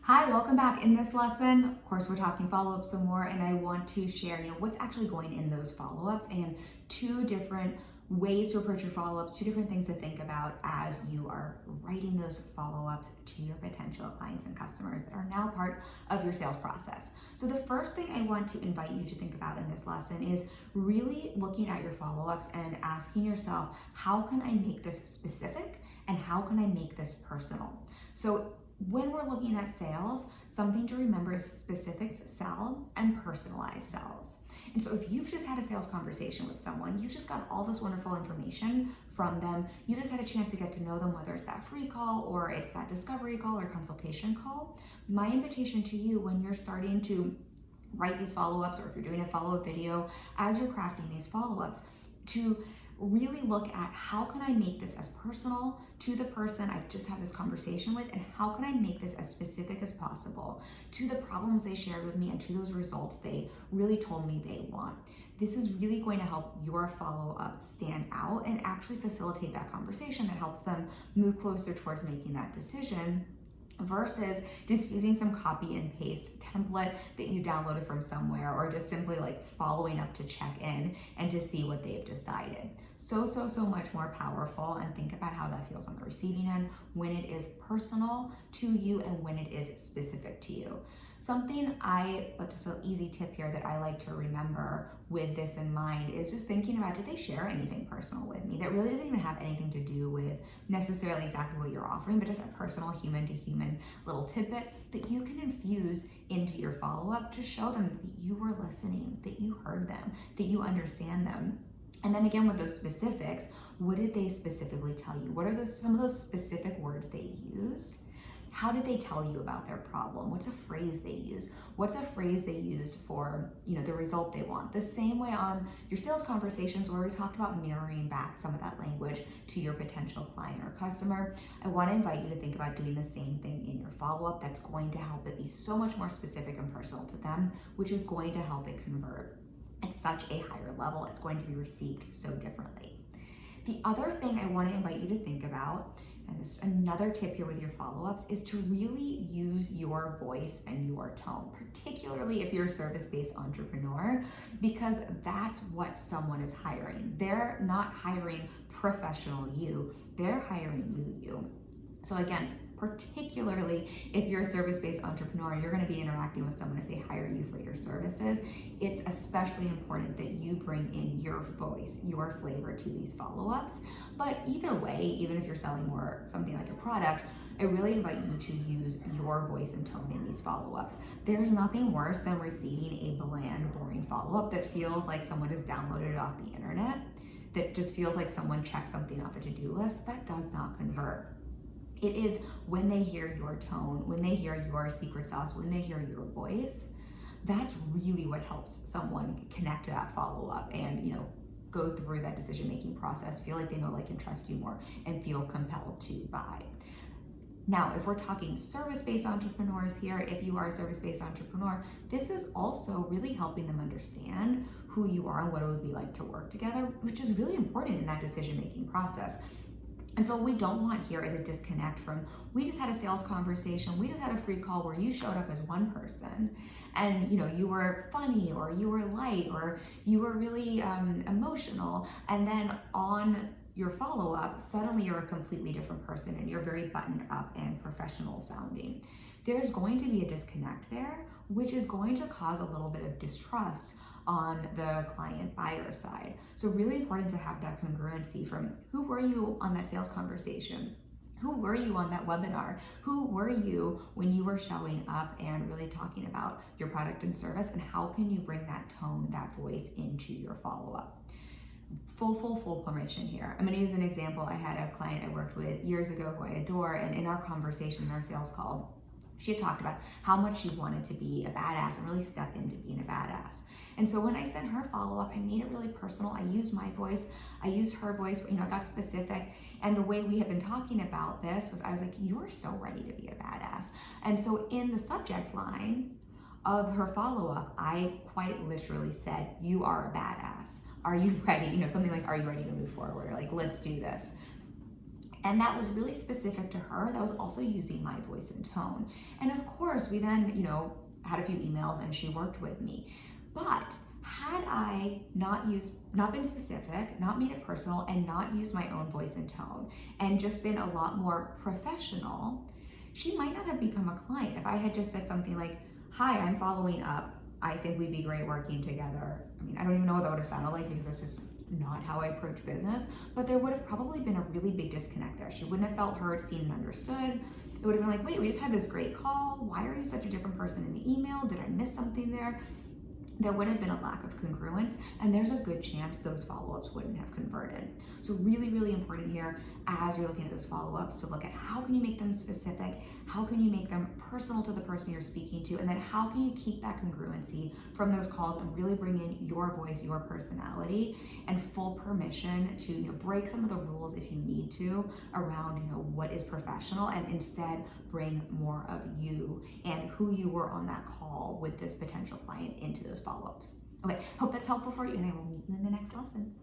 Hi, welcome back. In this lesson, of course, we're talking follow-ups some more, and I want to share, what's actually going in those follow-ups and two different ways to approach your follow-ups, two different things to think about as you are writing those follow-ups to your potential clients and customers that are now part of your sales process. So the first thing I want to invite you to think about in this lesson is really looking at your follow-ups and asking yourself, how can I make this specific and how can I make this personal? So when we're looking at sales, something to remember is specifics sell and personalized sells. And so if you've just had a sales conversation with someone, you've just got all this wonderful information from them, you just had a chance to get to know them, whether it's that free call or it's that discovery call or consultation call. My invitation to you when you're starting to write these follow-ups, or if you're doing a follow-up video, as you're crafting these follow-ups, to really look at how can I make this as personal to the person I've just had this conversation with, and how can I make this as specific as possible to the problems they shared with me and to those results they really told me they want. This is really going to help your follow-up stand out and actually facilitate that conversation that helps them move closer towards making that decision, versus just using some copy and paste template that you downloaded from somewhere, or just simply like following up to check in and to see what they've decided. So much more powerful, and think about how that feels on the receiving end when it is personal to you and when it is specific to you. Something just an easy tip here that I like to remember with this in mind is just thinking about, did they share anything personal with me that really doesn't even have anything to do with necessarily exactly what you're offering, but just a personal human to human little tidbit that you can infuse into your follow-up to show them that you were listening, that you heard them, that you understand them. And then again, with those specifics, what did they specifically tell you? What are some of those specific words they used? How did they tell you about their problem? What's a phrase they used? What's a phrase they used for, the result they want? The same way on your sales conversations where we talked about mirroring back some of that language to your potential client or customer. I want to invite you to think about doing the same thing in your follow-up. That's going to help it be so much more specific and personal to them, which is going to help it convert at such a higher level. It's going to be received so differently. The other thing I want to invite you to think about, and this is another tip here with your follow-ups, is to really use your voice and your tone, particularly if you're a service-based entrepreneur, because that's what someone is hiring. They're not hiring professional you, they're hiring you. So again, particularly if you're a service-based entrepreneur, you're going to be interacting with someone if they hire you for your services. It's especially important that you bring in your voice, your flavor to these follow-ups. But either way, even if you're selling more something like a product, I really invite you to use your voice and tone in these follow-ups. There's nothing worse than receiving a bland, boring follow-up that feels like someone has downloaded it off the internet, that just feels like someone checked something off a to-do list. That does not convert. It is when they hear your tone, when they hear your secret sauce, when they hear your voice, that's really what helps someone connect to that follow-up and, go through that decision-making process, feel like they know, like, and trust you more, and feel compelled to buy. Now, if we're talking service-based entrepreneurs here, if you are a service-based entrepreneur, this is also really helping them understand who you are and what it would be like to work together, which is really important in that decision-making process. And so what we don't want here is a disconnect from, we just had a sales conversation, we just had a free call where you showed up as one person and you were funny, or you were light, or you were really emotional, and then on your follow-up, suddenly you're a completely different person and you're very buttoned up and professional sounding. There's going to be a disconnect there, which is going to cause a little bit of distrust on the client buyer side. So really important to have that congruency from who were you on that sales conversation? Who were you on that webinar? Who were you when you were showing up and really talking about your product and service? And how can you bring that tone, that voice into your follow-up? Full permission here. I'm going to use an example. I had a client I worked with years ago who I adore, and in our conversation, in our sales call, she had talked about how much she wanted to be a badass and really step into being a badass. And so when I sent her follow-up, I made it really personal. I used my voice, I used her voice, I got specific. And the way we had been talking about this was, I was like, you are so ready to be a badass. And so in the subject line of her follow-up, I quite literally said, you are a badass. Are you ready? Something like, are you ready to move forward? Or like, let's do this. And that was really specific to her. That was also using my voice and tone. And of course, course, we then, had a few emails and she worked with me. But had I not been specific, not made it personal, and not used my own voice and tone, and just been a lot more professional, she might not have become a client. If I had just said something like, hi, I'm following up, I think we'd be great working together. I mean, I don't even know what that would have sounded like because that's just not how I approach business, but there would have probably been a really big disconnect there. She wouldn't have felt heard, seen, and understood. It would have been like, wait, we just had this great call. Why are you such a different person in the email? Did I miss something there? There would have been a lack of congruence, and there's a good chance those follow-ups wouldn't have converted. So really, really important here as you're looking at those follow-ups to look at how can you make them specific, how can you make them personal to the person you're speaking to, and then how can you keep that congruency from those calls and really bring in your voice, your personality, and full permission to break some of the rules if you need to around what is professional, and instead bring more of you and who you were on that call with this potential client into those follow-ups. Okay, hope that's helpful for you, and I will meet you in the next lesson.